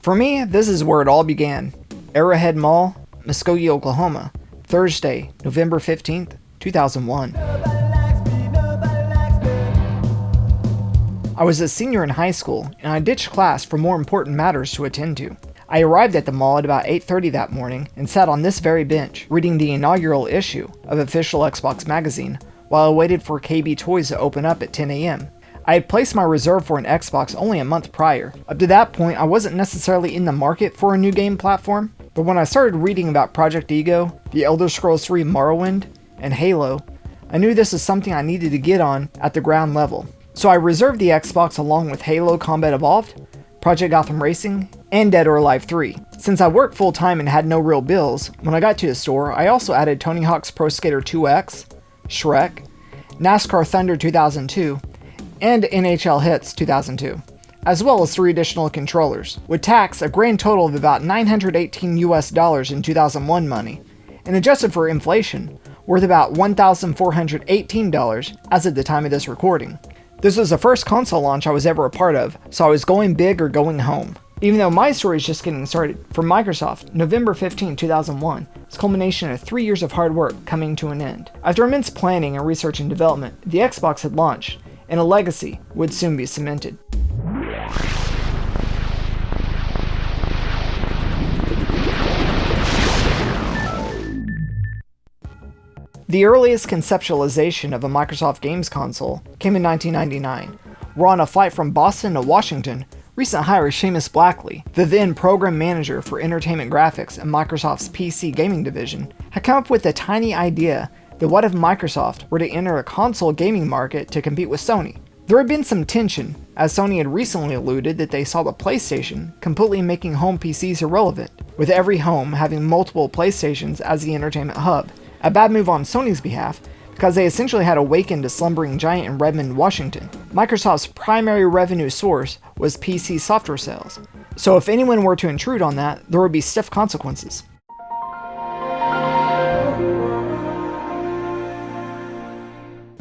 For me, this is where it all began. Arrowhead Mall, Muskogee, Oklahoma, Thursday, November 15th, 2001. I was a senior in high school, and I ditched class for more important matters to attend to. I arrived at the mall at about 8:30 that morning and sat on this very bench, reading the inaugural issue of Official Xbox Magazine while I waited for KB Toys to open up at 10 a.m. I had placed my reserve for an Xbox only a month prior. Up to that point, I wasn't necessarily in the market for a new game platform, but when I started reading about Project Ego, The Elder Scrolls 3 Morrowind, and Halo, I knew this was something I needed to get on at the ground level. So I reserved the Xbox along with Halo Combat Evolved, Project Gotham Racing, and Dead or Alive 3. Since I worked full-time and had no real bills, when I got to the store, I also added Tony Hawk's Pro Skater 2X, Shrek, NASCAR Thunder 2002, and NHL Hitz 2002, as well as 3 additional controllers, with tax a grand total of about $918 in 2001 money, and adjusted for inflation, worth about $1,418 as of the time of this recording. This was the first console launch I was ever a part of, so I was going big or going home. Even though my story is just getting started, for Microsoft, November 15, 2001 is culmination of 3 years of hard work coming to an end. After immense planning and research and development, the Xbox had launched, and a legacy would soon be cemented. The earliest conceptualization of a Microsoft games console came in 1999, where on a flight from Boston to Washington, recent hire Seamus Blackley, the then program manager for entertainment graphics in Microsoft's PC gaming division, had come up with the tiny idea that what if Microsoft were to enter a console gaming market to compete with Sony? There had been some tension, as Sony had recently alluded that they saw the PlayStation completely making home PCs irrelevant, with every home having multiple PlayStations as the entertainment hub. A bad move on Sony's behalf, because they essentially had awakened a slumbering giant in Redmond, Washington. Microsoft's primary revenue source was PC software sales, so if anyone were to intrude on that, there would be stiff consequences.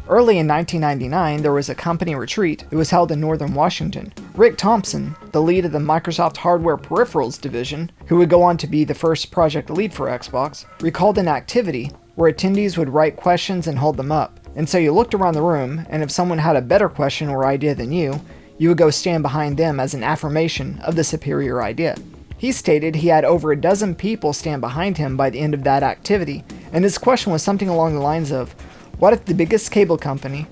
Early in 1999, there was a company retreat that was held in northern Washington. Rick Thompson, the lead of the Microsoft Hardware Peripherals division, who would go on to be the first project lead for Xbox, recalled an activity where attendees would write questions and hold them up. And so you looked around the room, and if someone had a better question or idea than you would go stand behind them as an affirmation of the superior idea. He stated he had over a dozen people stand behind him by the end of that activity, and his question was something along the lines of, what if the biggest cable company,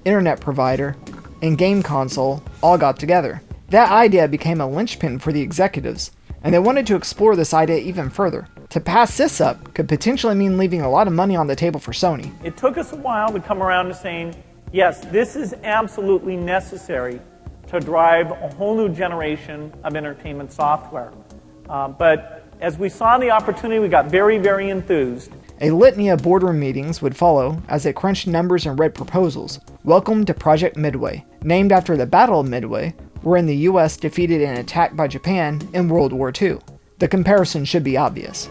internet provider, and game console all got together? That idea became a linchpin for the executives, and they wanted to explore this idea even further. To pass this up could potentially mean leaving a lot of money on the table for Sony. It took us a while to come around to saying, yes, this is absolutely necessary to drive a whole new generation of entertainment software. But as we saw the opportunity, we got very, very enthused. A litany of boardroom meetings would follow as they crunched numbers and read proposals. Welcome to Project Midway, named after the Battle of Midway, wherein the US defeated an attack by Japan in World War II. The comparison should be obvious.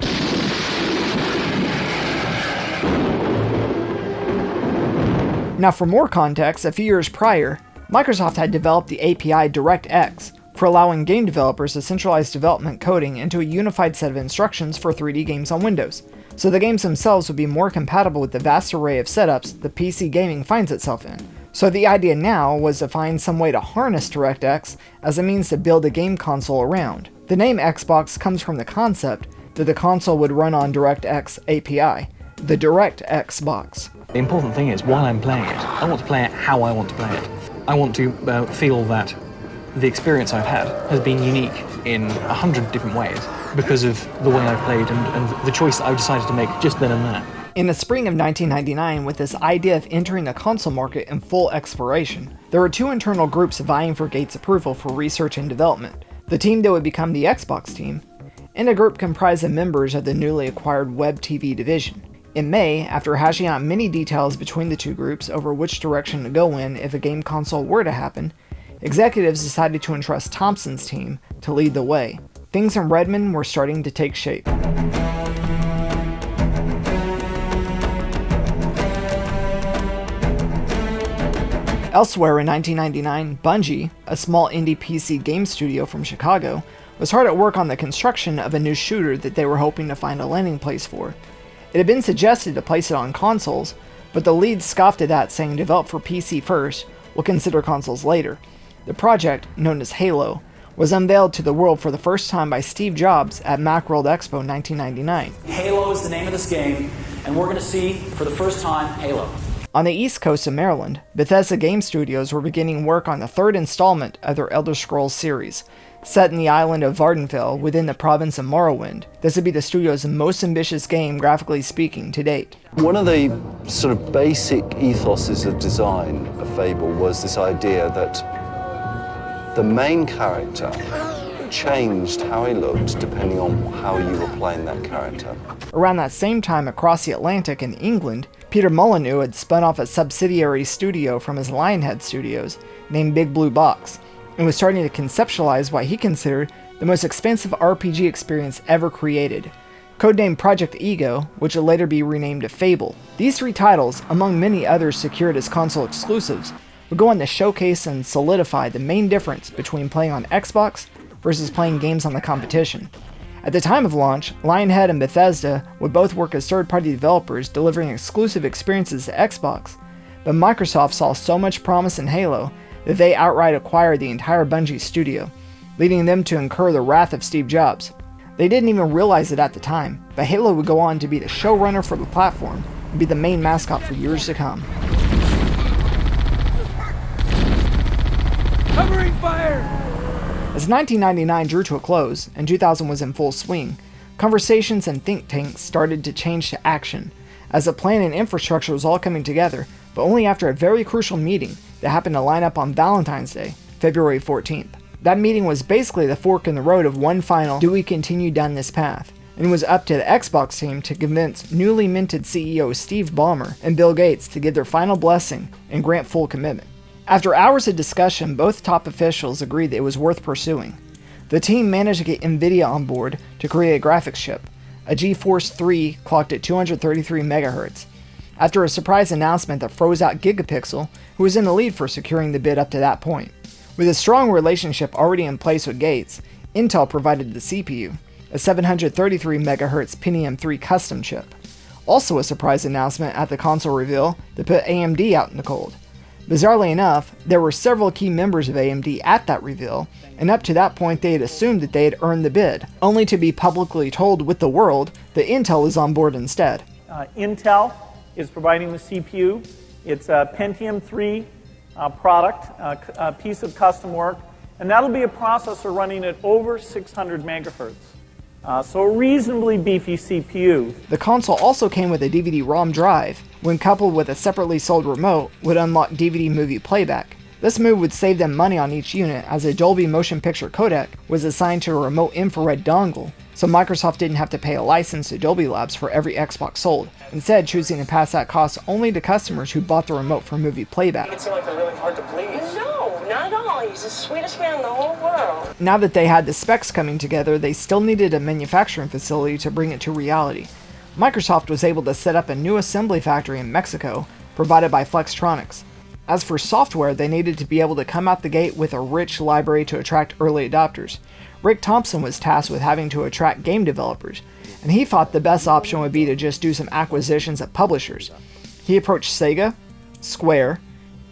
Now for more context, a few years prior, Microsoft had developed the API DirectX for allowing game developers to centralize development coding into a unified set of instructions for 3D games on Windows, so the games themselves would be more compatible with the vast array of setups the PC gaming finds itself in. So the idea now was to find some way to harness DirectX as a means to build a game console around. The name Xbox comes from the concept that the console would run on DirectX API, the DirectX Box. The important thing is, while I'm playing it, I want to play it how I want to play it. I want to feel that the experience I've had has been unique in 100 different ways because of the way I've played and the choice that I've decided to make just then and there. In the spring of 1999, with this idea of entering the console market in full exploration, there were 2 internal groups vying for Gates' approval for research and development. The team that would become the Xbox team, and a group comprised of members of the newly acquired Web TV division. In May, after hashing out many details between the 2 groups over which direction to go in if a game console were to happen, executives decided to entrust Thompson's team to lead the way. Things in Redmond were starting to take shape. Elsewhere in 1999, Bungie, a small indie PC game studio from Chicago, was hard at work on the construction of a new shooter that they were hoping to find a landing place for. It had been suggested to place it on consoles, but the lead scoffed at that, saying develop for PC first, we'll consider consoles later. The project, known as Halo, was unveiled to the world for the first time by Steve Jobs at Macworld Expo 1999. Halo is the name of this game, and we're going to see, for the first time, Halo. On the east coast of Maryland, Bethesda Game Studios were beginning work on the third installment of their Elder Scrolls series. Set in the island of Vardenfell within the province of Morrowind, this would be the studio's most ambitious game, graphically speaking, to date. One of the sort of basic ethoses of design of Fable was this idea that the main character changed how he looked depending on how you were playing that character. Around that same time across the Atlantic in England, Peter Molyneux had spun off a subsidiary studio from his Lionhead Studios, named Big Blue Box, and was starting to conceptualize what he considered the most expansive RPG experience ever created, codenamed Project Ego, which would later be renamed to Fable. These three titles, among many others secured as console exclusives, would go on to showcase and solidify the main difference between playing on Xbox versus playing games on the competition. At the time of launch, Lionhead and Bethesda would both work as third-party developers delivering exclusive experiences to Xbox, but Microsoft saw so much promise in Halo that they outright acquired the entire Bungie studio, leading them to incur the wrath of Steve Jobs. They didn't even realize it at the time, but Halo would go on to be the showrunner for the platform and be the main mascot for years to come. Covering fire! As 1999 drew to a close, and 2000 was in full swing, conversations and think tanks started to change to action, as the plan and infrastructure was all coming together, but only after a very crucial meeting that happened to line up on Valentine's Day, February 14th. That meeting was basically the fork in the road of one final, do we continue down this path? And it was up to the Xbox team to convince newly minted CEO Steve Ballmer and Bill Gates to give their final blessing and grant full commitment. After hours of discussion, both top officials agreed that it was worth pursuing. The team managed to get Nvidia on board to create a graphics chip. A GeForce 3 clocked at 233 MHz. After a surprise announcement that froze out Gigapixel, who was in the lead for securing the bid up to that point. With a strong relationship already in place with Gates, Intel provided the CPU, a 733 MHz Pentium 3 custom chip. Also a surprise announcement at the console reveal that put AMD out in the cold. Bizarrely enough, there were several key members of AMD at that reveal, and up to that point they had assumed that they had earned the bid, only to be publicly told with the world that Intel is on board instead. Intel is providing the CPU. It's a Pentium 3 product, a piece of custom work, and that'll be a processor running at over 600 megahertz. So a reasonably beefy CPU. The console also came with a DVD-ROM drive, when coupled with a separately sold remote, would unlock DVD movie playback. This move would save them money on each unit, as a Dolby motion picture codec was assigned to a remote infrared dongle, so Microsoft didn't have to pay a license to Dolby Labs for every Xbox sold, instead choosing to pass that cost only to customers who bought the remote for movie playback. It seemed like they're really hard to please. No, not at all. He's the sweetest man in the whole world. Now that they had the specs coming together, they still needed a manufacturing facility to bring it to reality. Microsoft was able to set up a new assembly factory in Mexico, provided by Flextronics. As for software, they needed to be able to come out the gate with a rich library to attract early adopters. Rick Thompson was tasked with having to attract game developers, and he thought the best option would be to just do some acquisitions of publishers. He approached Sega, Square,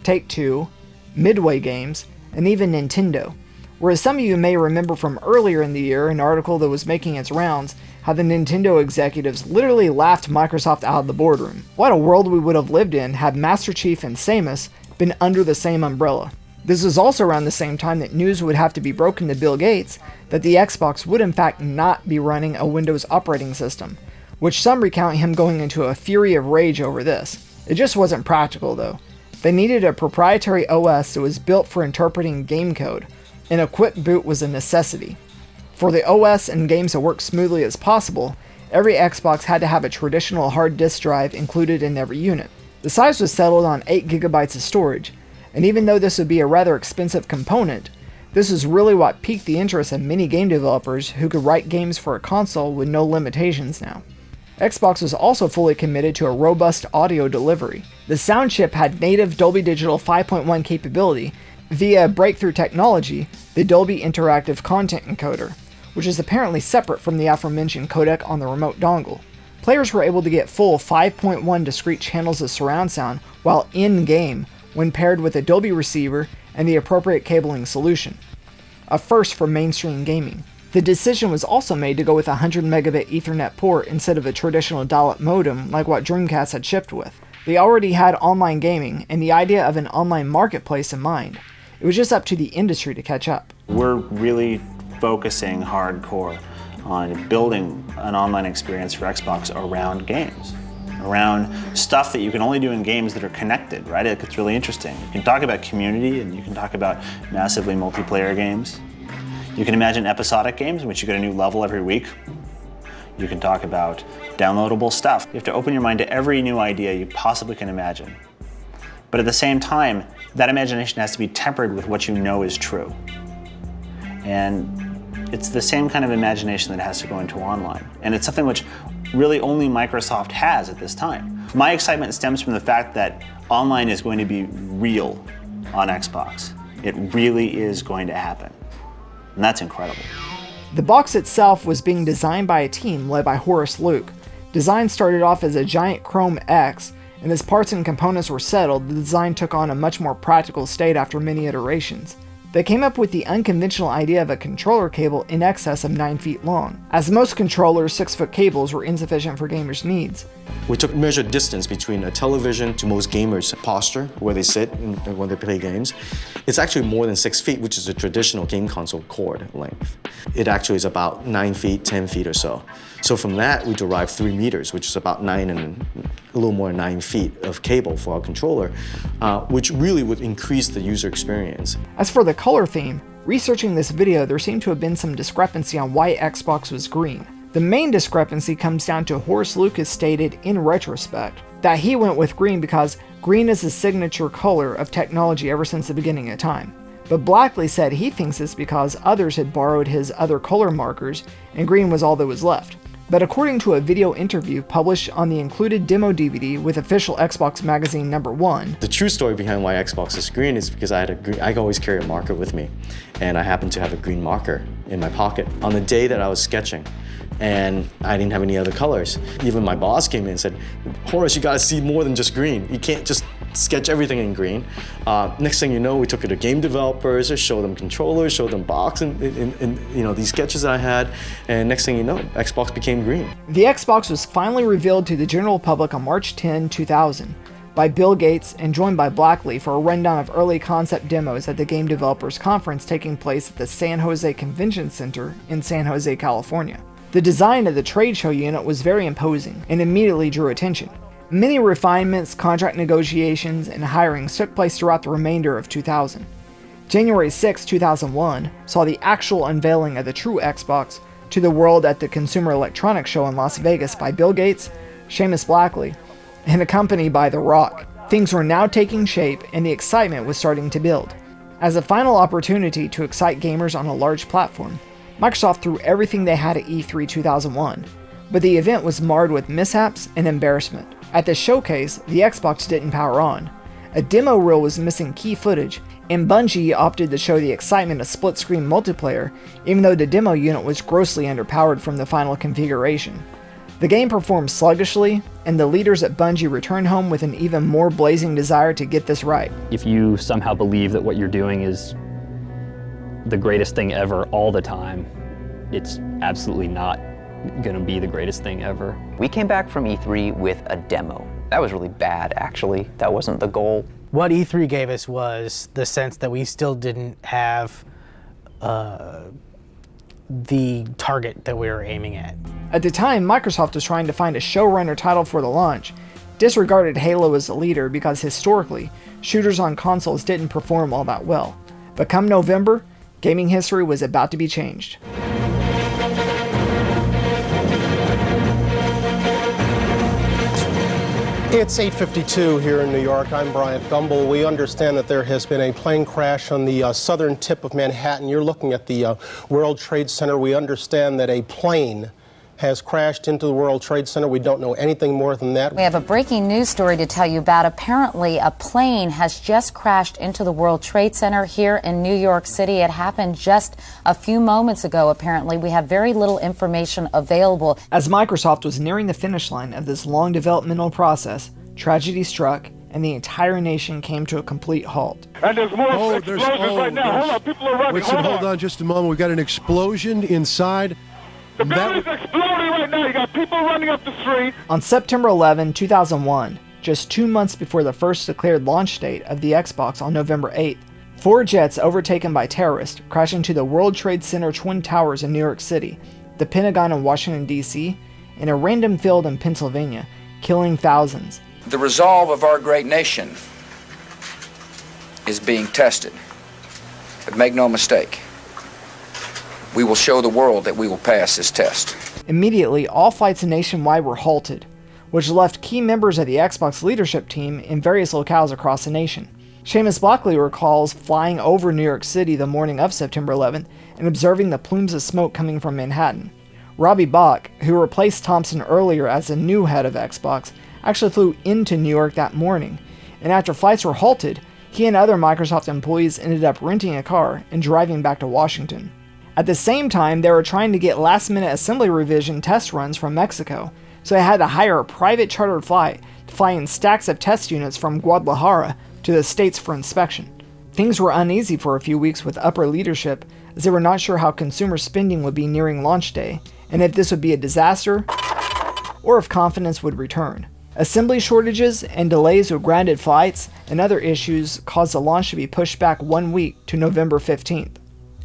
Take-Two, Midway Games, and even Nintendo. Whereas some of you may remember from earlier in the year an article that was making its rounds, how the Nintendo executives literally laughed Microsoft out of the boardroom. What a world we would have lived in had Master Chief and Samus been under the same umbrella. This was also around the same time that news would have to be broken to Bill Gates that the Xbox would in fact not be running a Windows operating system, which some recount him going into a fury of rage over this. It just wasn't practical though. They needed a proprietary OS that was built for interpreting game code, and a quick boot was a necessity. For the OS and games to work smoothly as possible, every Xbox had to have a traditional hard disk drive included in every unit. The size was settled on 8 GB of storage, and even though this would be a rather expensive component, this is really what piqued the interest of many game developers who could write games for a console with no limitations now. Xbox was also fully committed to a robust audio delivery. The sound chip had native Dolby Digital 5.1 capability via breakthrough technology, the Dolby Interactive Content Encoder, which is apparently separate from the aforementioned codec on the remote dongle. Players were able to get full 5.1 discrete channels of surround sound while in-game when paired with a Dolby receiver and the appropriate cabling solution, a first for mainstream gaming. The decision was also made to go with a 100 megabit Ethernet port instead of a traditional dial-up modem like what Dreamcast had shipped with. They already had online gaming and the idea of an online marketplace in mind. It was just up to the industry to catch up. We're really focusing hardcore on building an online experience for Xbox around games, around stuff that you can only do in games that are connected, right? It gets really interesting. You can talk about community and you can talk about massively multiplayer games. You can imagine episodic games in which you get a new level every week. You can talk about downloadable stuff. You have to open your mind to every new idea you possibly can imagine. But at the same time, that imagination has to be tempered with what you know is true. And it's the same kind of imagination that has to go into online. And it's something which really only Microsoft has at this time. My excitement stems from the fact that online is going to be real on Xbox. It really is going to happen. And that's incredible. The box itself was being designed by a team led by Horace Luke. Design started off as a giant chrome X, and as parts and components were settled, the design took on a much more practical state after many iterations. They came up with the unconventional idea of a controller cable in excess of 9 feet long, as most controllers' 6-foot cables were insufficient for gamers' needs. We took measured distance between a television to most gamers' posture, where they sit when they play games. It's actually more than 6 feet, which is a traditional game console cord length. It actually is about 9 feet, 10 feet or so. So from that, we derived 3 meters, which is about 9 and a little more than 9 feet of cable for our controller, which really would increase the user experience. As for the color theme, researching this video, there seemed to have been some discrepancy on why Xbox was green. The main discrepancy comes down to Horace Lucas stated in retrospect that he went with green because green is the signature color of technology ever since the beginning of time. But Blackley said he thinks it's because others had borrowed his other color markers and green was all that was left. But according to a video interview published on the included demo DVD with official Xbox Magazine #1, the true story behind why Xbox is green is because I always carry a marker with me, and I happen to have a green marker in my pocket. On the day that I was sketching, and I didn't have any other colors, even my boss came in and said, "Horace, you gotta see more than just green. You can't just sketch everything in green." Next thing you know, we took it to game developers, showed them controllers, showed them box, and these sketches I had, and next thing you know, Xbox became green. The Xbox was finally revealed to the general public on March 10, 2000, by Bill Gates and joined by Blackley for a rundown of early concept demos at the Game Developers Conference taking place at the San Jose Convention Center in San Jose, California. The design of the trade show unit was very imposing and immediately drew attention. Many refinements, contract negotiations, and hirings took place throughout the remainder of 2000. January 6, 2001 saw the actual unveiling of the true Xbox to the world at the Consumer Electronics Show in Las Vegas by Bill Gates, Seamus Blackley, and accompanied by The Rock. Things were now taking shape and the excitement was starting to build. As a final opportunity to excite gamers on a large platform, Microsoft threw everything they had at E3 2001, but the event was marred with mishaps and embarrassment. At the showcase, the Xbox didn't power on. A demo reel was missing key footage, and Bungie opted to show the excitement of split-screen multiplayer, even though the demo unit was grossly underpowered from the final configuration. The game performed sluggishly, and the leaders at Bungie returned home with an even more blazing desire to get this right. If you somehow believe that what you're doing is the greatest thing ever all the time, it's absolutely not going to be the greatest thing ever. We came back from E3 with a demo. That was really bad, actually. That wasn't the goal. What E3 gave us was the sense that we still didn't have the target that we were aiming at. At the time, Microsoft was trying to find a showrunner title for the launch, disregarded Halo as the leader because historically, shooters on consoles didn't perform all that well. But come November, gaming history was about to be changed. It's 8:52 here in New York. I'm Bryant Gumbel. We understand that there has been a plane crash on the southern tip of Manhattan. You're looking at the World Trade Center. We understand that a plane has crashed into the World Trade Center. We don't know anything more than that. We have a breaking news story to tell you about. Apparently, a plane has just crashed into the World Trade Center here in New York City. It happened just a few moments ago, apparently. We have very little information available. As Microsoft was nearing the finish line of this long developmental process, tragedy struck, and the entire nation came to a complete halt. And there's more explosions right now. Hold on, people are running. Hold on just a moment. We've got an explosion inside. The building's exploding right now. You got people running up the street. On September 11, 2001, just 2 months before the first declared launch date of the Xbox on November 8th, 4 jets overtaken by terrorists crashed into the World Trade Center Twin Towers in New York City, the Pentagon in Washington, D.C., and a random field in Pennsylvania, killing thousands. The resolve of our great nation is being tested. But make no mistake, we will show the world that we will pass this test. Immediately, all flights nationwide were halted, which left key members of the Xbox leadership team in various locales across the nation. Seamus Blackley recalls flying over New York City the morning of September 11th and observing the plumes of smoke coming from Manhattan. Robbie Bach, who replaced Thompson earlier as the new head of Xbox, actually flew into New York that morning, and after flights were halted, he and other Microsoft employees ended up renting a car and driving back to Washington. At the same time, they were trying to get last-minute assembly revision test runs from Mexico, so they had to hire a private chartered flight to fly in stacks of test units from Guadalajara to the States for inspection. Things were uneasy for a few weeks with upper leadership, as they were not sure how consumer spending would be nearing launch day, and if this would be a disaster, or if confidence would return. Assembly shortages and delays with grounded flights and other issues caused the launch to be pushed back 1 week to November 15th.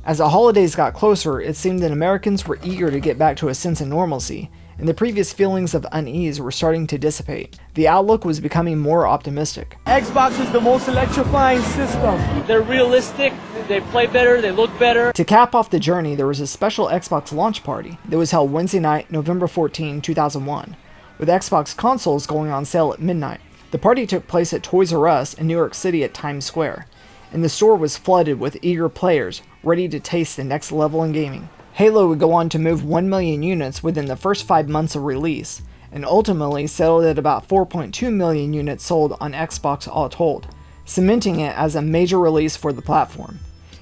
As the holidays got closer, it seemed that Americans were eager to get back to a sense of normalcy, and the previous feelings of unease were starting to dissipate. The outlook was becoming more optimistic. Xbox is the most electrifying system. They're realistic, they play better, they look better. To cap off the journey, there was a special Xbox launch party that was held Wednesday night, November 14, 2001. With Xbox consoles going on sale at midnight. The party took place at Toys R Us in New York City at Times Square, and the store was flooded with eager players ready to taste the next level in gaming. Halo would go on to move 1 million units within the first 5 months of release, and ultimately settled at about 4.2 million units sold on Xbox all told, cementing it as a major release for the platform.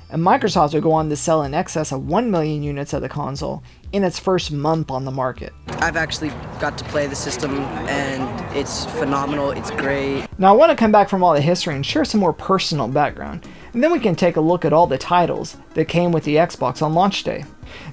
And Microsoft would go on to sell in excess of 1 million units of the console in its first month on the market. I've actually got to play the system and it's phenomenal, it's great. Now I want to come back from all the history and share some more personal background, and then we can take a look at all the titles that came with the Xbox on launch day.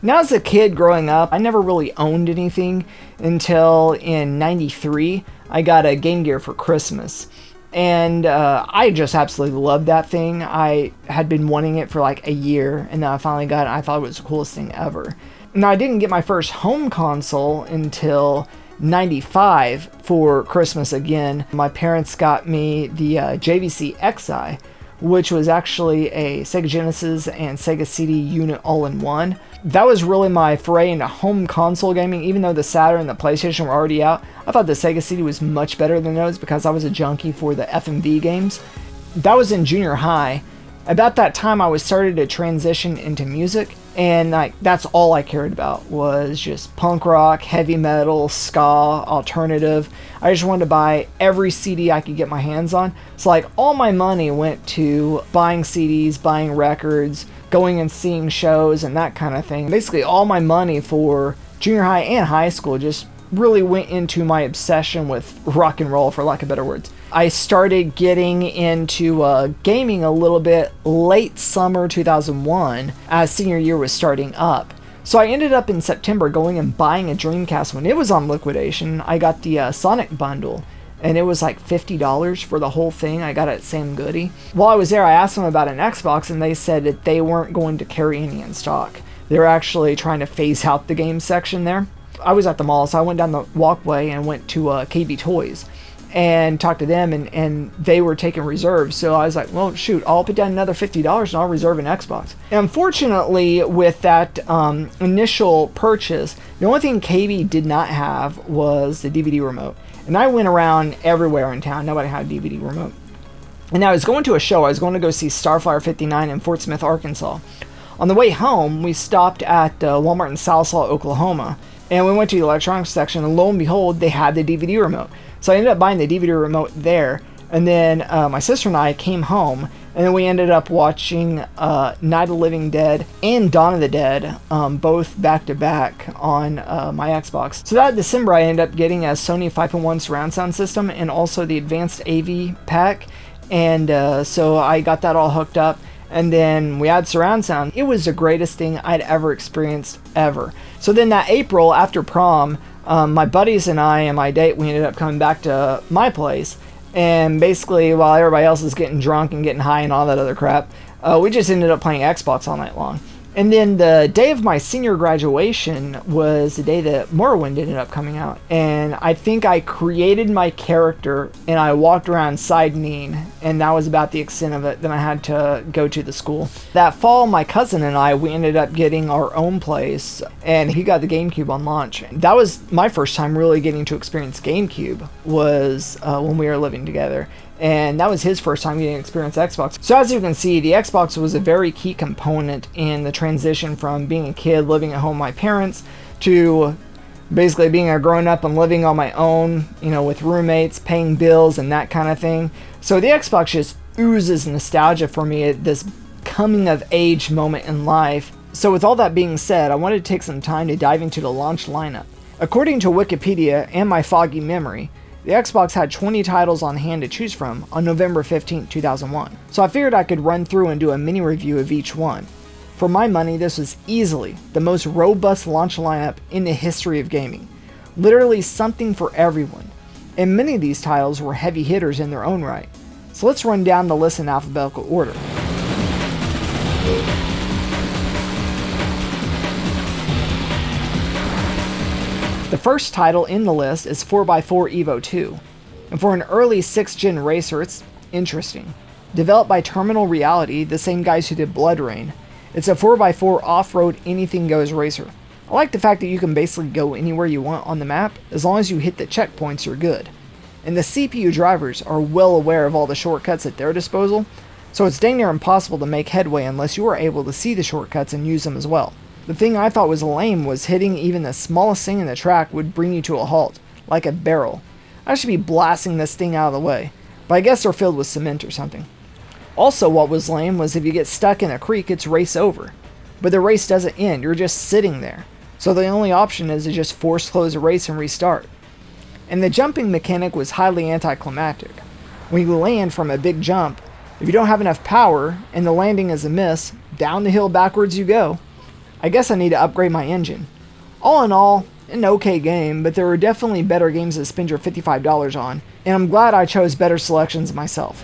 Now as a kid growing up, I never really owned anything until in '93 I got a Game Gear for Christmas. And I just absolutely loved that thing. I had been wanting it for like a year, and then I finally got it. I thought it was the coolest thing ever. Now, I didn't get my first home console until '95 for Christmas again. My parents got me the JVC Xi, which was actually a Sega Genesis and Sega CD unit all-in-one. That was really my foray into home console gaming. Even though the Saturn and the PlayStation were already out, I thought the Sega CD was much better than those because I was a junkie for the FMV games. That was in junior high. About that time, I was started to transition into music, and that's all I cared about was just punk rock, heavy metal, ska, alternative. I just wanted to buy every CD I could get my hands on. So all my money went to buying CDs, buying records, going and seeing shows and that kind of thing. Basically all my money for junior high and high school just really went into my obsession with rock and roll, for lack of better words. I started getting into gaming a little bit late summer 2001 as senior year was starting up. So I ended up in September going and buying a Dreamcast when it was on liquidation. I got the Sonic bundle, and it was like $50 for the whole thing. I got it at Sam Goody. While I was there, I asked them about an Xbox, and they said that they weren't going to carry any in stock. They were actually trying to phase out the game section there. I was at the mall, so I went down the walkway and went to KB Toys and talked to them, and they were taking reserves. So I was like, well, shoot, I'll put down another $50 and I'll reserve an Xbox. And unfortunately, with that initial purchase, the only thing KB did not have was the DVD remote. And I went around everywhere in town. Nobody had a DVD remote. And I was going to a show. I was going to go see Starflyer 59 in Fort Smith, Arkansas. On the way home, we stopped at Walmart in Sallisaw, Oklahoma. And we went to the electronics section, and lo and behold, they had the DVD remote. So I ended up buying the DVD remote there. And then my sister and I came home, and then we ended up watching Night of the Living Dead and Dawn of the Dead, both back to back on my Xbox. So that December, I ended up getting a Sony 5.1 surround sound system and also the advanced AV pack. And so I got that all hooked up. And then we had surround sound. It was the greatest thing I'd ever experienced ever. So then that April after prom, my buddies and I and my date, we ended up coming back to my place. And basically, while everybody else is getting drunk and getting high and all that other crap, we just ended up playing Xbox all night long. And then the day of my senior graduation was the day that Morrowind ended up coming out. And I think I created my character and I walked around side-kneeing, and that was about the extent of it. Then I had to go to the school. That fall, my cousin and I, we ended up getting our own place, and he got the GameCube on launch. That was my first time really getting to experience GameCube, was when we were living together. And that was his first time getting to experience Xbox. So as you can see, the Xbox was a very key component in the transition from being a kid living at home with my parents to basically being a grown-up and living on my own, you know, with roommates, paying bills and that kind of thing. So the Xbox just oozes nostalgia for me at this coming-of-age moment in life. So with all that being said, I wanted to take some time to dive into the launch lineup. According to Wikipedia and my foggy memory, the Xbox had 20 titles on hand to choose from on November 15, 2001, so I figured I could run through and do a mini review of each one. For my money, this was easily the most robust launch lineup in the history of gaming. Literally something for everyone, and many of these titles were heavy hitters in their own right. So let's run down the list in alphabetical order. The first title in the list is 4x4 Evo 2, and for an early 6th gen racer, it's interesting. Developed by Terminal Reality, the same guys who did Blood Rain, it's a 4x4 off-road anything goes racer. I like the fact that you can basically go anywhere you want on the map, as long as you hit the checkpoints you're good. And the CPU drivers are well aware of all the shortcuts at their disposal, so it's dang near impossible to make headway unless you are able to see the shortcuts and use them as well. The thing I thought was lame was hitting even the smallest thing in the track would bring you to a halt, like a barrel. I should be blasting this thing out of the way, but I guess they're filled with cement or something. Also, what was lame was if you get stuck in a creek, it's race over. But the race doesn't end, you're just sitting there. So the only option is to just force close the race and restart. And the jumping mechanic was highly anticlimactic. When you land from a big jump, if you don't have enough power and the landing is a miss, down the hill backwards you go. I guess I need to upgrade my engine. All in all, an okay game, but there are definitely better games to spend your $55 on, and I'm glad I chose better selections myself.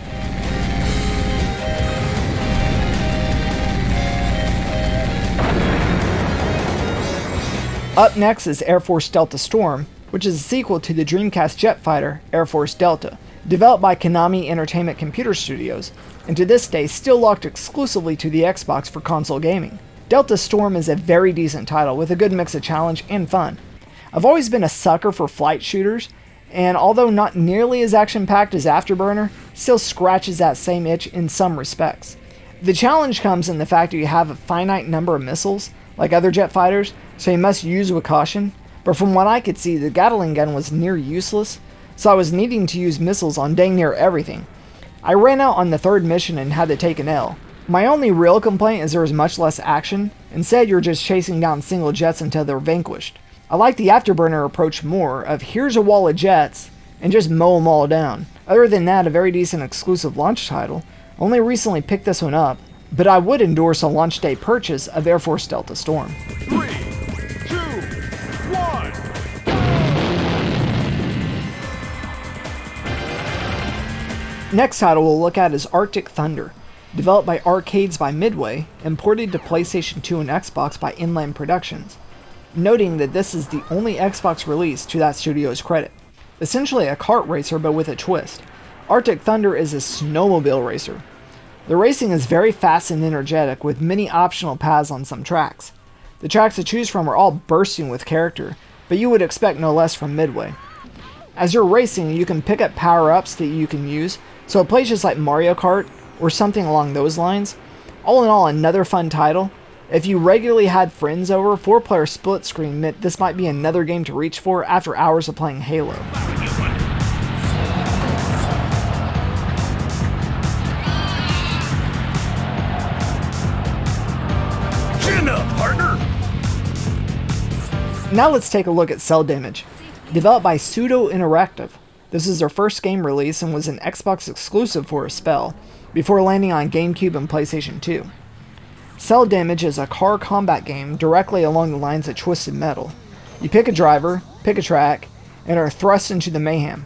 Up next is Air Force Delta Storm, which is a sequel to the Dreamcast jet fighter Air Force Delta, developed by Konami Entertainment Computer Studios, and to this day still locked exclusively to the Xbox for console gaming. Delta Storm is a very decent title with a good mix of challenge and fun. I've always been a sucker for flight shooters, and although not nearly as action-packed as Afterburner, still scratches that same itch in some respects. The challenge comes in the fact that you have a finite number of missiles, like other jet fighters, so you must use with caution, but from what I could see, the Gatling gun was near useless, so I was needing to use missiles on dang near everything. I ran out on the third mission and had to take an L. My only real complaint is there is much less action. Instead, you're just chasing down single jets until they're vanquished. I like the Afterburner approach more of here's a wall of jets and just mow them all down. Other than that, a very decent exclusive launch title. Only recently picked this one up, but I would endorse a launch day purchase of Air Force Delta Storm. 3, 2, 1. Next title we'll look at is Arctic Thunder. Developed by Arcades by Midway and ported to PlayStation 2 and Xbox by Inland Productions, noting that this is the only Xbox release to that studio's credit. Essentially a kart racer but with a twist. Arctic Thunder is a snowmobile racer. The racing is very fast and energetic with many optional paths on some tracks. The tracks to choose from are all bursting with character, but you would expect no less from Midway. As you're racing, you can pick up power-ups that you can use, so it plays just like Mario Kart or something along those lines. All in all, another fun title, If you regularly had friends over, 4-player split screen meant this might be another game to reach for after hours of playing Halo. Chin up, partner! Now let's take a look at Cel Damage. Developed by Pseudo Interactive. This is their first game release and was an Xbox exclusive for a spell, before landing on GameCube and PlayStation 2. Cel Damage is a car combat game directly along the lines of Twisted Metal. You pick a driver, pick a track, and are thrust into the mayhem.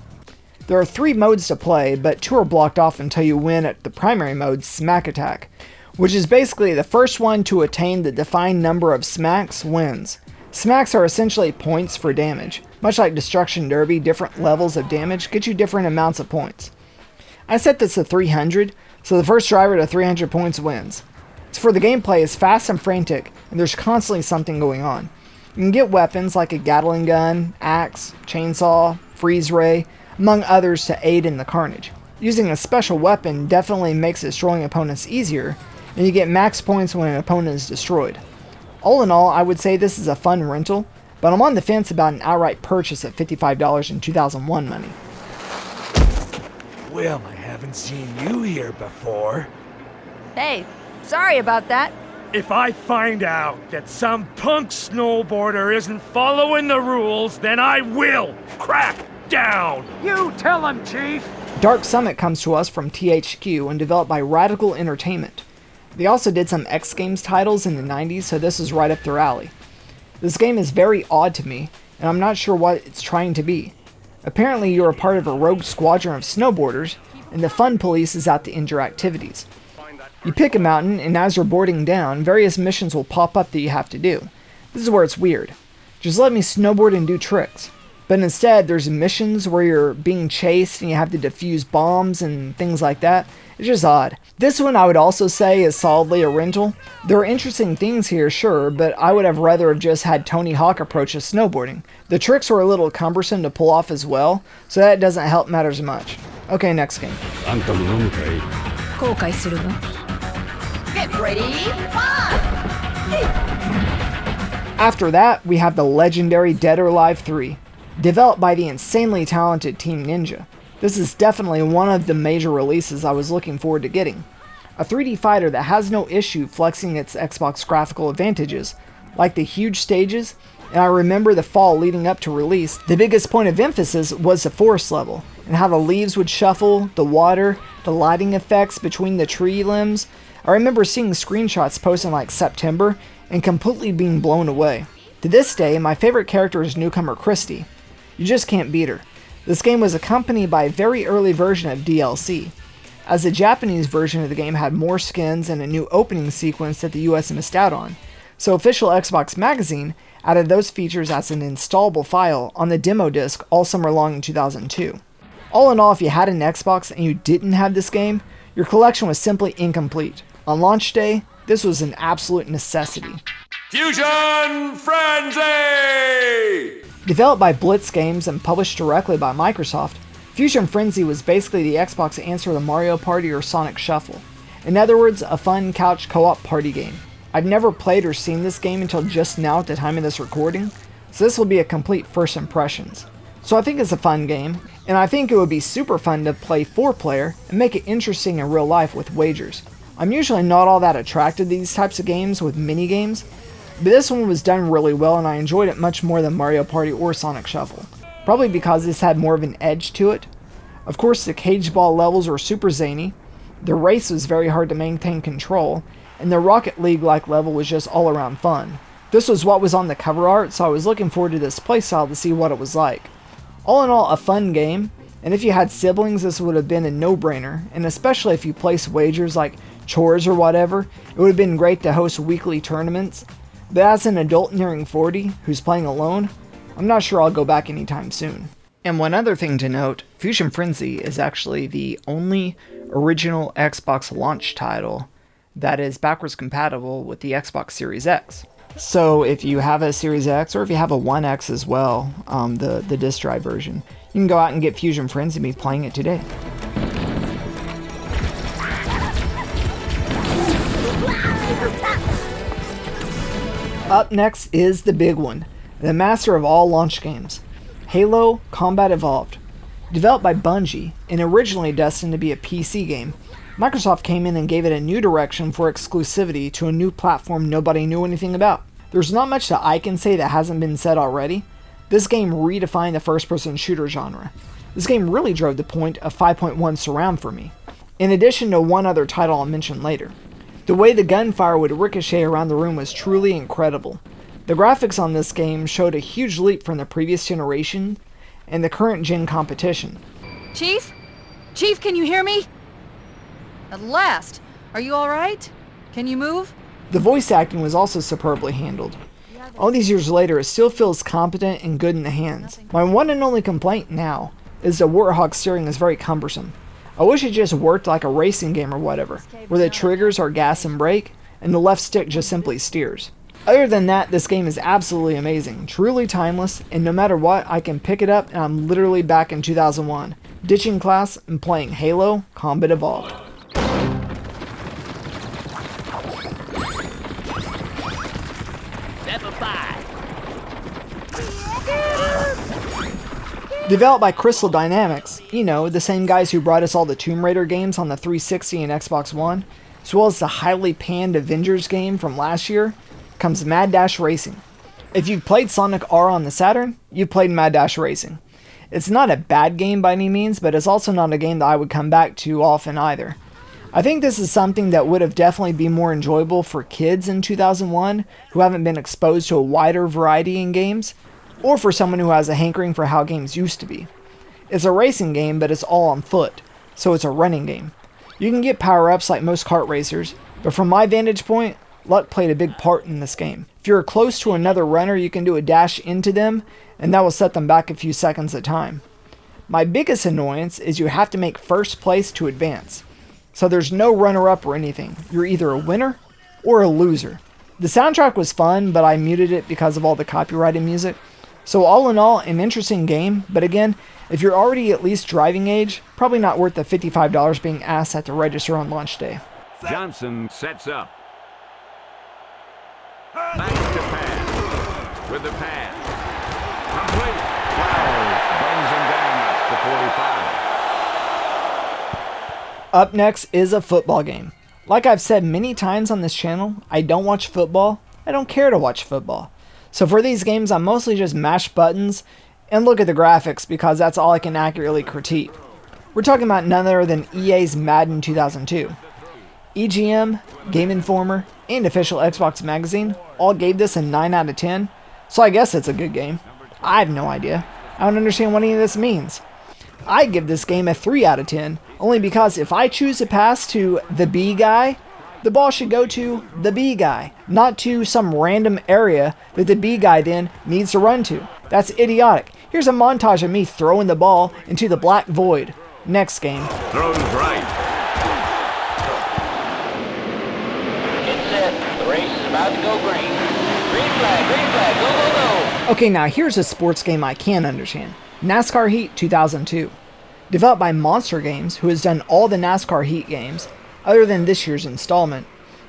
There are 3 modes to play, but 2 are blocked off until you win at the primary mode, Smack Attack, which is basically the first one to attain the defined number of smacks wins. Smacks are essentially points for damage. Much like Destruction Derby, different levels of damage get you different amounts of points. I set this to 300, so the first driver to 300 points wins. So for the gameplay is fast and frantic, and there's constantly something going on. You can get weapons like a Gatling gun, axe, chainsaw, freeze ray, among others to aid in the carnage. Using a special weapon definitely makes destroying opponents easier, and you get max points when an opponent is destroyed. All in all, I would say this is a fun rental, but I'm on the fence about an outright purchase at $55 in 2001 money. Well, I haven't seen you here before. Hey, sorry about that. If I find out that some punk snowboarder isn't following the rules, then I will crack down! You tell him, Chief! Dark Summit comes to us from THQ and developed by Radical Entertainment. They also did some X Games titles in the 90s, so this is right up their alley. This game is very odd to me, and I'm not sure what it's trying to be. Apparently you're a part of a rogue squadron of snowboarders, and the fun police is out to injure activities. You pick a mountain, and as you're boarding down, various missions will pop up that you have to do. This is where it's weird. Just let me snowboard and do tricks. But instead, there's missions where you're being chased and you have to defuse bombs and things like that. It's just odd. This one I would also say is solidly a rental. There are interesting things here, sure, but I would have rather have just had Tony Hawk approach as snowboarding. The tricks were a little cumbersome to pull off as well, so that doesn't help matters much. Okay, next game. Get ready, fun! After that, we have the legendary Dead or Alive 3, developed by the insanely talented Team Ninja. This is definitely one of the major releases I was looking forward to getting. A 3D fighter that has no issue flexing its Xbox graphical advantages, like the huge stages, and I remember the fall leading up to release, the biggest point of emphasis was the forest level, and how the leaves would shuffle, the water, the lighting effects between the tree limbs. I remember seeing screenshots posted in like September and completely being blown away. To this day, my favorite character is newcomer Christy. You just can't beat her. This game was accompanied by a very early version of DLC, as the Japanese version of the game had more skins and a new opening sequence that the US missed out on, so official Xbox Magazine added those features as an installable file on the demo disc all summer long in 2002. All in all, if you had an Xbox and you didn't have this game, your collection was simply incomplete. On launch day, this was an absolute necessity. Fuzion Frenzy! Developed by Blitz Games and published directly by Microsoft, Fuzion Frenzy was basically the Xbox answer to Mario Party or Sonic Shuffle. In other words, a fun couch co-op party game. I've never played or seen this game until just now at the time of this recording, so this will be a complete first impressions. So I think it's a fun game, and I think it would be super fun to play 4-player and make it interesting in real life with wagers. I'm usually not all that attracted to these types of games with mini games, but this one was done really well and I enjoyed it much more than Mario Party or Sonic Shuffle. Probably because this had more of an edge to it. Of course, the cage ball levels were super zany, the race was very hard to maintain control, and the Rocket League-like level was just all around fun. This was what was on the cover art, so I was looking forward to this playstyle to see what it was like. All in all, a fun game, and if you had siblings this would have been a no-brainer, and especially if you placed wagers like chores or whatever, it would have been great to host weekly tournaments. But as an adult nearing 40 who's playing alone, I'm not sure I'll go back anytime soon. And one other thing to note, Fuzion Frenzy is actually the only original Xbox launch title that is backwards compatible with the Xbox Series X. So if you have a Series X, or if you have a One X as well, the disk drive version, you can go out and get Fuzion Frenzy and be playing it today. Up next is the big one, the master of all launch games, Halo Combat Evolved. Developed by Bungie and originally destined to be a PC game, Microsoft came in and gave it a new direction for exclusivity to a new platform nobody knew anything about. There's not much that I can say that hasn't been said already. This game redefined the first-person shooter genre. This game really drove the point of 5.1 surround for me, in addition to one other title I'll mention later. The way the gunfire would ricochet around the room was truly incredible. The graphics on this game showed a huge leap from the previous generation and the current gen competition. Chief? Chief, can you hear me? At last. Are you alright? Can you move? The voice acting was also superbly handled. All these years later, it still feels competent and good in the hands. My one and only complaint now is the Warthog steering is very cumbersome. I wish it just worked like a racing game or whatever, where the triggers are gas and brake, and the left stick just simply steers. Other than that, this game is absolutely amazing, truly timeless, and no matter what, I can pick it up and I'm literally back in 2001, ditching class and playing Halo Combat Evolved. Developed by Crystal Dynamics, you know, the same guys who brought us all the Tomb Raider games on the 360 and Xbox One, as well as the highly panned Avengers game from last year, comes Mad Dash Racing. If you've played Sonic R on the Saturn, you've played Mad Dash Racing. It's not a bad game by any means, but it's also not a game that I would come back to often either. I think this is something that would have definitely been more enjoyable for kids in 2001 who haven't been exposed to a wider variety in games, or for someone who has a hankering for how games used to be. It's a racing game, but it's all on foot, so it's a running game. You can get power-ups like most kart racers, but from my vantage point, luck played a big part in this game. If you're close to another runner, you can do a dash into them, and that will set them back a few seconds at a time. My biggest annoyance is you have to make first place to advance. So there's no runner-up or anything. You're either a winner or a loser. The soundtrack was fun, but I muted it because of all the copyrighted music. So all in all, an interesting game, but again, if you're already at least driving age, probably not worth the $55 being asked at the register on launch day. Johnson sets up. Back to pass. With the pass. Complete. Flowers brings him down at the 45. Up next is a football game. Like I've said many times on this channel, I don't watch football. I don't care to watch football. So for these games, I mostly just mash buttons and look at the graphics because that's all I can accurately critique. We're talking about none other than EA's Madden 2002. EGM, Game Informer, and Official Xbox Magazine all gave this a 9 out of 10, so I guess it's a good game. I have no idea. I don't understand what any of this means. I give this game a 3 out of 10, only because if I choose to pass to the B guy, the ball should go to the B guy, not to some random area that the B guy then needs to run to. That's idiotic. Here's a montage of me throwing the ball into the black void. Next game. Throws right. Get set. The race is about to go green. Green flag, go, go, go. Okay, now here's a sports game I can understand. NASCAR Heat 2002. Developed by Monster Games, who has done all the NASCAR Heat games, other than this year's installment,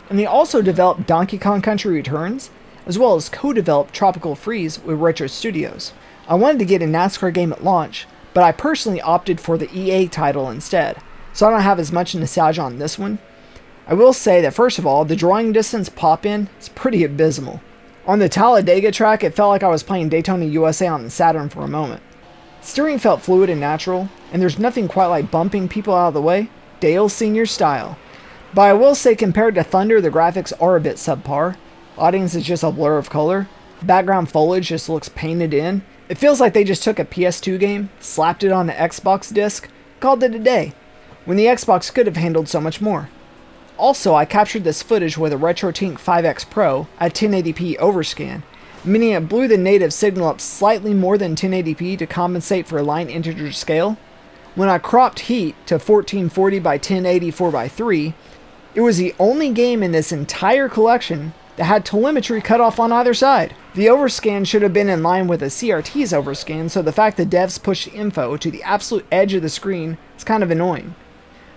and they also developed Donkey Kong Country Returns, as well as co-developed Tropical Freeze with Retro Studios. I wanted to get a NASCAR game at launch, but I personally opted for the EA title instead, so I don't have as much nostalgia on this one. I will say that first of all, the drawing distance pop-in is pretty abysmal. On the Talladega track, it felt like I was playing Daytona USA on the Saturn for a moment. Steering felt fluid and natural, and there's nothing quite like bumping people out of the way, Dale Sr. style. But I will say compared to Thunder, the graphics are a bit subpar. Audience is just a blur of color. Background foliage just looks painted in. It feels like they just took a PS2 game, slapped it on an Xbox disc, called it a day, when the Xbox could have handled so much more. Also, I captured this footage with a retrotink 5X Pro at 1080p overscan, meaning it blew the native signal up slightly more than 1080p to compensate for line integer scale. When I cropped Heat to 1440 by 1080 4:3, it was the only game in this entire collection that had telemetry cut off on either side. The overscan should have been in line with a CRT's overscan, so the fact that devs pushed info to the absolute edge of the screen is kind of annoying.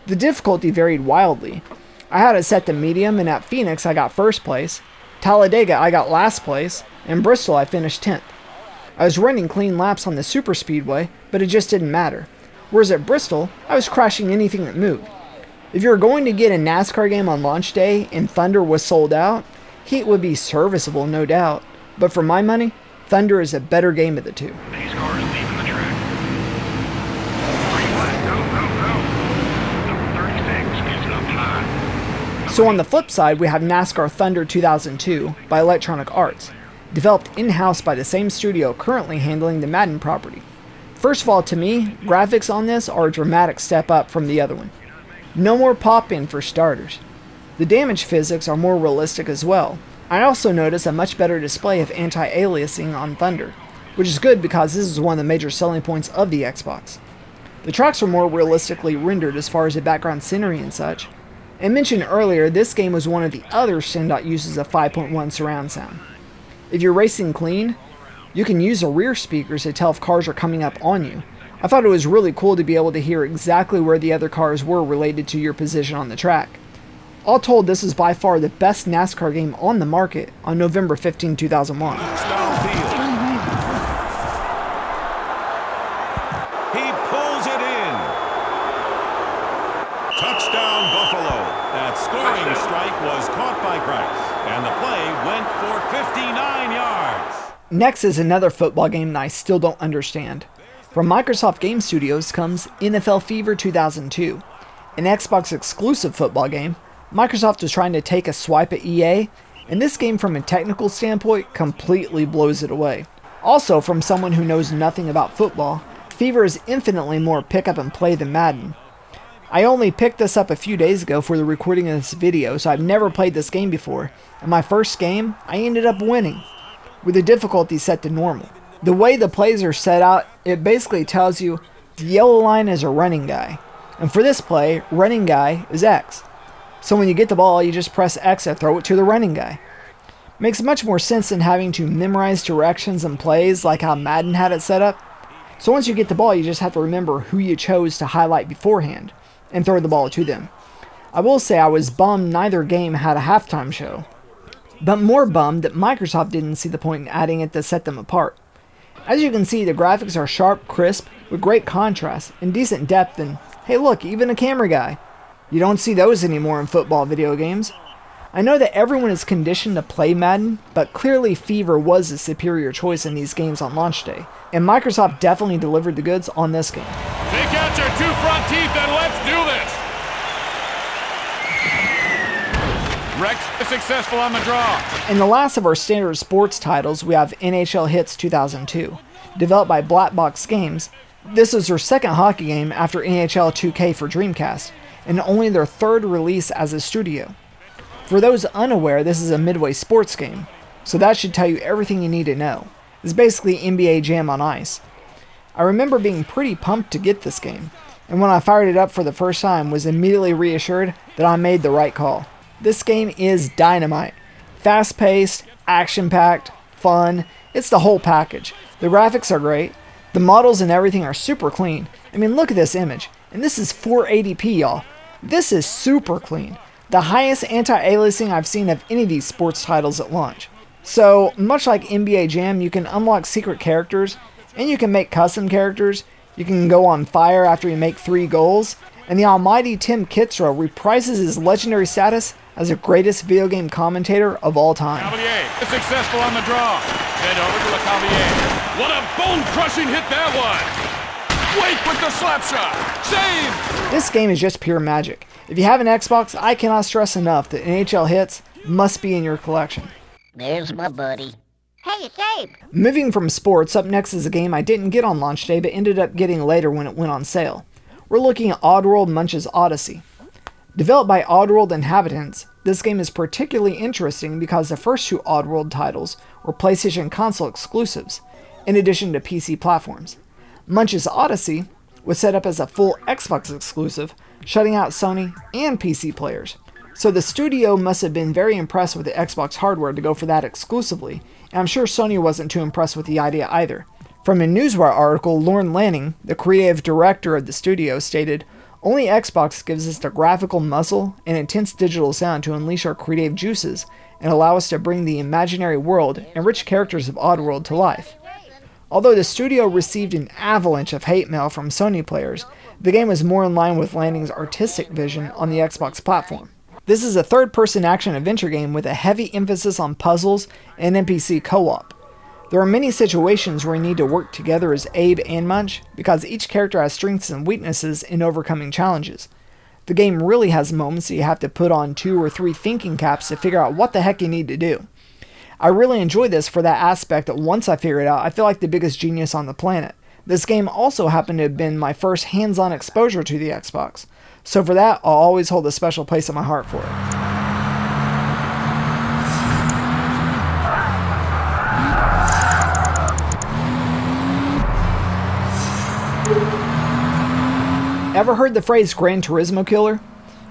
The difficulty varied wildly. I had it set to medium, and at Phoenix I got first place. Talladega I got last place, and Bristol I finished 10th. I was running clean laps on the super speedway, but it just didn't matter. Whereas at Bristol, I was crashing anything that moved. If you were going to get a NASCAR game on launch day and Thunder was sold out, Heat would be serviceable, no doubt. But for my money, Thunder is a better game of the two. These cars leaving the track. Green flag, go. Number 36 gets up high. So on the flip side, we have NASCAR Thunder 2002 by Electronic Arts, developed in-house by the same studio currently handling the Madden property. First of all, to me, graphics on this are a dramatic step up from the other one. No more pop-in for starters. The damage physics are more realistic as well. I also notice a much better display of anti-aliasing on Thunder, which is good because this is one of the major selling points of the Xbox. The tracks are more realistically rendered as far as the background scenery and such. And mentioned earlier, this game was one of the other SIN.dot uses of 5.1 surround sound. If you're racing clean, you can use the rear speakers to tell if cars are coming up on you. I thought it was really cool to be able to hear exactly where the other cars were related to your position on the track. All told, this is by far the best NASCAR game on the market on November 15, 2001. He pulls it in. Touchdown, Buffalo. That scoring strike was caught by Price, and the play went for 59 yards. Next is another football game that I still don't understand. From Microsoft Game Studios comes NFL Fever 2002, an Xbox exclusive football game. Microsoft is trying to take a swipe at EA, and this game from a technical standpoint completely blows it away. Also, from someone who knows nothing about football, Fever is infinitely more pick up and play than Madden. I only picked this up a few days ago for the recording of this video, so I've never played this game before, and my first game, I ended up winning, with the difficulty set to normal. The way the plays are set out, it basically tells you the yellow line is a running guy, and for this play, running guy is X. So when you get the ball, you just press X to throw it to the running guy. Makes much more sense than having to memorize directions and plays like how Madden had it set up. So once you get the ball, you just have to remember who you chose to highlight beforehand and throw the ball to them. I will say I was bummed neither game had a halftime show, but more bummed that Microsoft didn't see the point in adding it to set them apart. As you can see, the graphics are sharp, crisp, with great contrast and decent depth, and hey look, even a camera guy. You don't see those anymore in football video games. I know that everyone is conditioned to play Madden, but clearly Fever was the superior choice in these games on launch day, and Microsoft definitely delivered the goods on this game. Take out your two front teeth and let's do this! Rex is successful on the draw. In the last of our standard sports titles, we have NHL Hitz 2002. Developed by Black Box Games, this is their second hockey game after NHL 2K for Dreamcast, and only their third release as a studio. For those unaware, this is a midway sports game, so that should tell you everything you need to know. It's basically NBA Jam on ice. I remember being pretty pumped to get this game, and when I fired it up for the first time, was immediately reassured that I made the right call. This game is dynamite. Fast-paced, action-packed, fun, it's the whole package. The graphics are great, the models and everything are super clean. I mean, look at this image, and this is 480p, y'all. This is super clean. The highest anti-aliasing I've seen of any of these sports titles at launch. So, much like NBA Jam, you can unlock secret characters, and you can make custom characters. You can go on fire after you make 3 goals, and the almighty Tim Kitzrow reprises his legendary status as the greatest video game commentator of all time. Cavalier is successful on the draw. Head over to LeCavalier. What a bone-crushing hit that was! Wake with the slap shot! Save! This game is just pure magic. If you have an Xbox, I cannot stress enough that NHL Hitz must be in your collection. There's my buddy. Hey, it's Abe! Moving from sports, up next is a game I didn't get on launch day but ended up getting later when it went on sale. We're looking at Oddworld Munch's Oddysee. Developed by Oddworld inhabitants, this game is particularly interesting because the first 2 Oddworld titles were PlayStation console exclusives, in addition to PC platforms. Munch's Oddysee was set up as a full Xbox exclusive, shutting out Sony and PC players. So the studio must have been very impressed with the Xbox hardware to go for that exclusively, and I'm sure Sony wasn't too impressed with the idea either. From a Newswire article, Lorne Lanning, the creative director of the studio, stated, "Only Xbox gives us the graphical muscle and intense digital sound to unleash our creative juices and allow us to bring the imaginary world and rich characters of Oddworld to life. Although the studio received an avalanche of hate mail from Sony players, the game was more in line with Landing's artistic vision on the Xbox platform. This is a third-person action-adventure game with a heavy emphasis on puzzles and NPC co-op. There are many situations where you need to work together as Abe and Munch, because each character has strengths and weaknesses in overcoming challenges. The game really has moments that you have to put on 2 or 3 thinking caps to figure out what the heck you need to do. I really enjoy this for that aspect that once I figure it out, I feel like the biggest genius on the planet. This game also happened to have been my first hands-on exposure to the Xbox, so for that I'll always hold a special place in my heart for it. Ever heard the phrase Gran Turismo killer?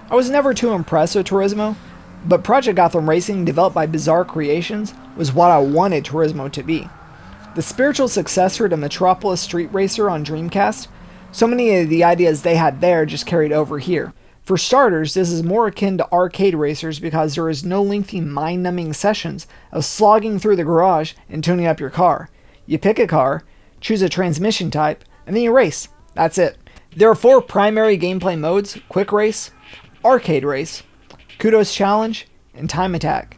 I was never too impressed with Turismo, but Project Gotham Racing, developed by Bizarre Creations, was what I wanted Turismo to be. The spiritual successor to Metropolis Street Racer on Dreamcast, so many of the ideas they had there just carried over here. For starters, this is more akin to arcade racers because there is no lengthy mind-numbing sessions of slogging through the garage and tuning up your car. You pick a car, choose a transmission type, and then you race. That's it. There are 4 primary gameplay modes: Quick Race, Arcade Race, Kudos Challenge, and Time Attack.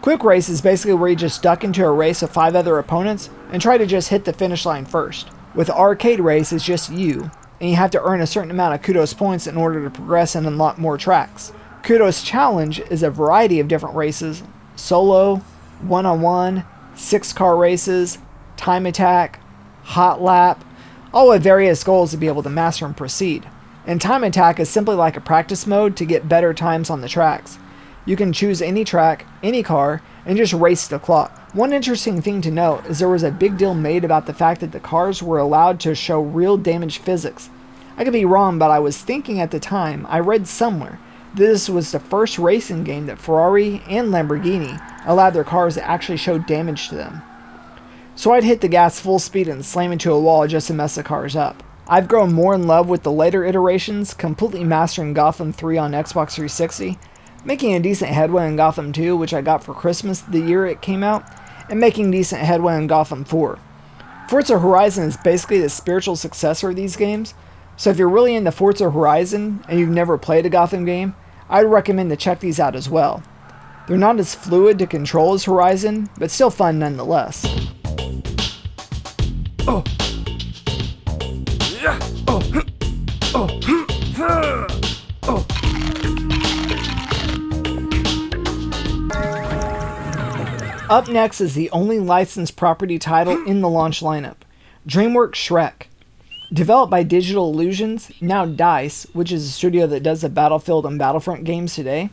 Quick Race is basically where you just duck into a race with 5 other opponents and try to just hit the finish line first. With Arcade Race, it's just you, and you have to earn a certain amount of Kudos points in order to progress and unlock more tracks. Kudos Challenge is a variety of different races: solo, one-on-one, 6-car races, Time Attack, Hot Lap, all with various goals to be able to master and proceed. And Time Attack is simply like a practice mode to get better times on the tracks. You can choose any track, any car, and just race the clock. One interesting thing to note is there was a big deal made about the fact that the cars were allowed to show real damage physics. I could be wrong, but I was thinking at the time, I read somewhere, that this was the first racing game that Ferrari and Lamborghini allowed their cars to actually show damage to them. So I'd hit the gas full speed and slam into a wall just to mess the cars up. I've grown more in love with the later iterations, completely mastering Gotham 3 on Xbox 360, making a decent headway in Gotham 2, which I got for Christmas the year it came out, and making decent headway in Gotham 4. Forza Horizon is basically the spiritual successor of these games, so if you're really into Forza Horizon and you've never played a Gotham game, I'd recommend to check these out as well. They're not as fluid to control as Horizon, but still fun nonetheless. Oh. Yeah. Oh. Oh. Oh. Up next is the only licensed property title in the launch lineup, DreamWorks Shrek. Developed by Digital Illusions, now DICE, which is a studio that does the Battlefield and Battlefront games today.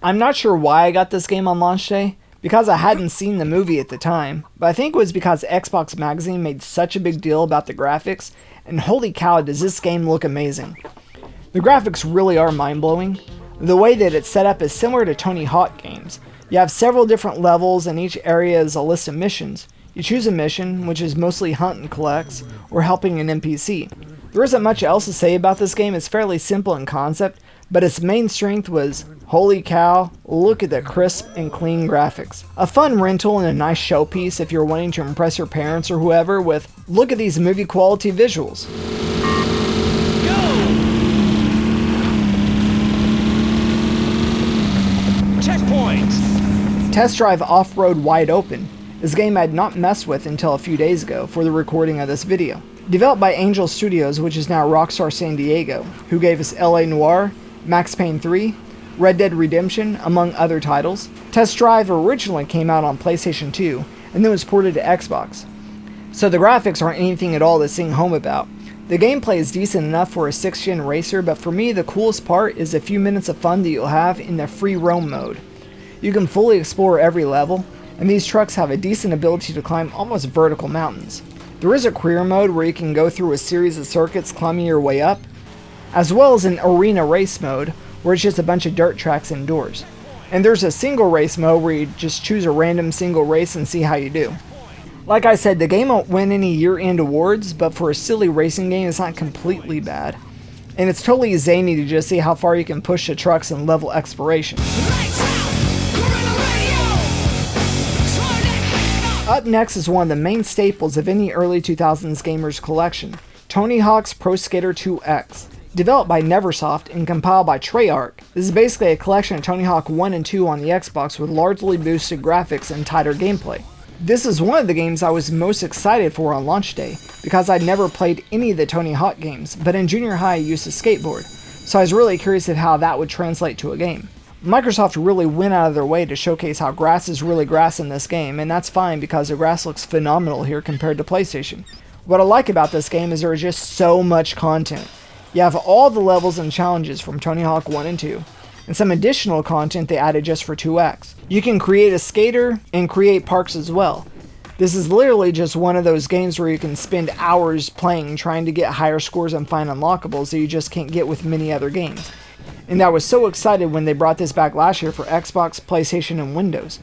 I'm not sure why I got this game on launch day, because I hadn't seen the movie at the time, but I think it was because Xbox Magazine made such a big deal about the graphics, and holy cow does this game look amazing. The graphics really are mind-blowing. The way that it's set up is similar to Tony Hawk games. You have several different levels and each area is a list of missions. You choose a mission, which is mostly hunt and collects, or helping an NPC. There isn't much else to say about this game. It's fairly simple in concept, but its main strength was, holy cow, look at the crisp and clean graphics. A fun rental and a nice showpiece if you're wanting to impress your parents or whoever with, look at these movie quality visuals. Checkpoints! Test Drive Off-Road Wide Open is a game I had not messed with until a few days ago for the recording of this video. Developed by Angel Studios, which is now Rockstar San Diego, who gave us LA Noire, Max Payne 3, Red Dead Redemption, among other titles. Test Drive originally came out on PlayStation 2, and then was ported to Xbox. So the graphics aren't anything at all to sing home about. The gameplay is decent enough for a 6th-gen racer, but for me the coolest part is the few minutes of fun that you'll have in the free roam mode. You can fully explore every level, and these trucks have a decent ability to climb almost vertical mountains. There is a career mode where you can go through a series of circuits climbing your way up, as well as an arena race mode where it's just a bunch of dirt tracks indoors. And there's a single race mode where you just choose a random single race and see how you do. Like I said, the game won't win any year-end awards, but for a silly racing game it's not completely bad. And it's totally zany to just see how far you can push the trucks in level exploration. Lights out! We're in the radio! Up next is one of the main staples of any early 2000s gamer's collection, Tony Hawk's Pro Skater 2X. Developed by Neversoft and compiled by Treyarch, this is basically a collection of Tony Hawk 1 and 2 on the Xbox with largely boosted graphics and tighter gameplay. This is one of the games I was most excited for on launch day, because I'd never played any of the Tony Hawk games, but in junior high I used to skateboard, so I was really curious of how that would translate to a game. Microsoft really went out of their way to showcase how grass is really grass in this game, and that's fine because the grass looks phenomenal here compared to PlayStation. What I like about this game is there is just so much content. You have all the levels and challenges from Tony Hawk 1 and 2, and some additional content they added just for 2X. You can create a skater and create parks as well. This is literally just one of those games where you can spend hours playing trying to get higher scores and find unlockables that you just can't get with many other games. And I was so excited when they brought this back last year for Xbox, PlayStation, and Windows.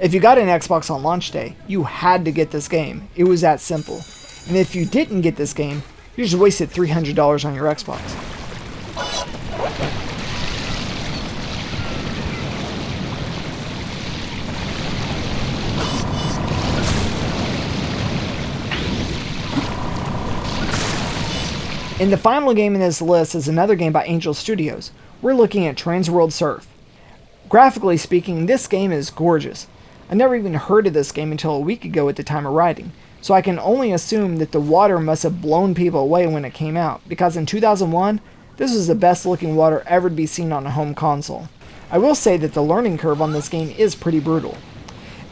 If you got an Xbox on launch day, you had to get this game. It was that simple. And if you didn't get this game, you just wasted $300 on your Xbox. And the final game in this list is another game by Angel Studios. We're looking at TransWorld Surf. Graphically speaking, this game is gorgeous. I never even heard of this game until a week ago at the time of writing, so I can only assume that the water must have blown people away when it came out, because in 2001, this was the best looking water ever to be seen on a home console. I will say that the learning curve on this game is pretty brutal.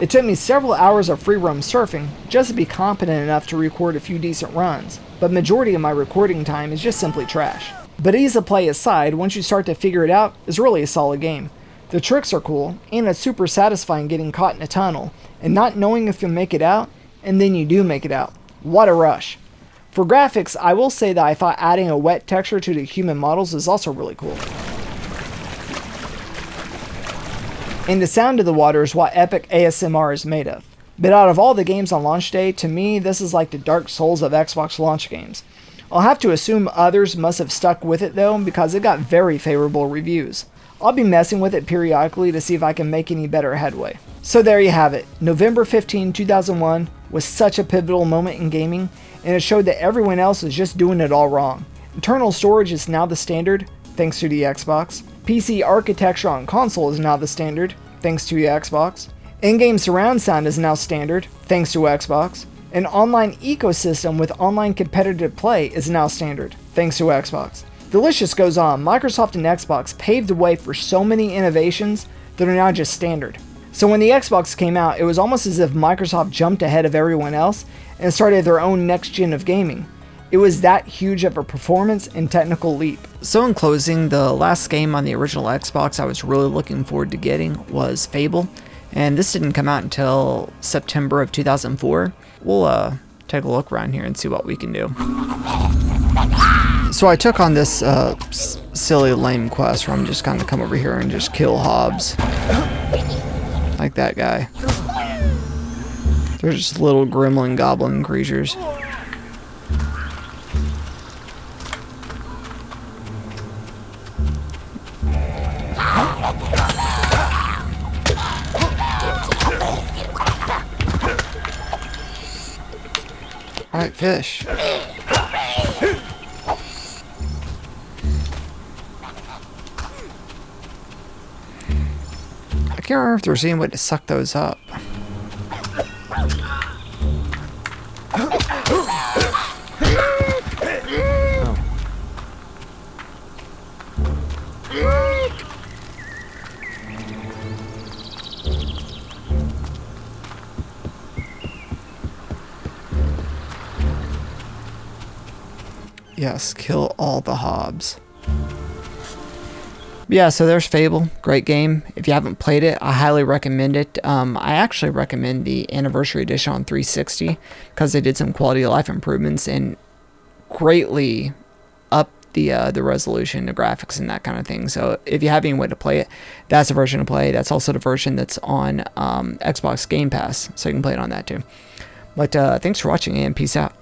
It took me several hours of free roam surfing just to be competent enough to record a few decent runs, but majority of my recording time is just simply trash. But ease of play aside, once you start to figure it out, it's really a solid game. The tricks are cool, and it's super satisfying getting caught in a tunnel, and not knowing if you'll make it out, and then you do make it out. What a rush. For graphics, I will say that I thought adding a wet texture to the human models is also really cool. And the sound of the water is what epic ASMR is made of. But out of all the games on launch day, to me this is like the Dark Souls of Xbox launch games. I'll have to assume others must have stuck with it though, because it got very favorable reviews. I'll be messing with it periodically to see if I can make any better headway. So there you have it. November 15, 2001 was such a pivotal moment in gaming, and it showed that everyone else is just doing it all wrong. Internal storage is now the standard, thanks to the Xbox. PC architecture on console is now the standard, thanks to the Xbox. In-game surround sound is now standard, thanks to Xbox. An online ecosystem with online competitive play is now standard, thanks to Xbox. The list just goes on. Microsoft and Xbox paved the way for so many innovations that are now just standard. So when the Xbox came out, it was almost as if Microsoft jumped ahead of everyone else and started their own next gen of gaming. It was that huge of a performance and technical leap. So in closing, the last game on the original Xbox I was really looking forward to getting was Fable, and this didn't come out until September of 2004. We'll take a look around here and see what we can do. So I took on this silly lame quest where I'm just gonna come over here and just kill Hobbs. Like that guy. They're just little gremlin goblin creatures. Alright, fish. I can't remember if there's any way to suck those up. Yes, kill all the Hobbs. Yeah, so there's Fable. Great game. If you haven't played it, I highly recommend it. I actually recommend the Anniversary Edition on 360 because they did some quality of life improvements and greatly upped the resolution, the graphics, and that kind of thing. So if you have any way to play it, that's the version to play. That's also the version that's on Xbox Game Pass, so you can play it on that too. But thanks for watching and peace out.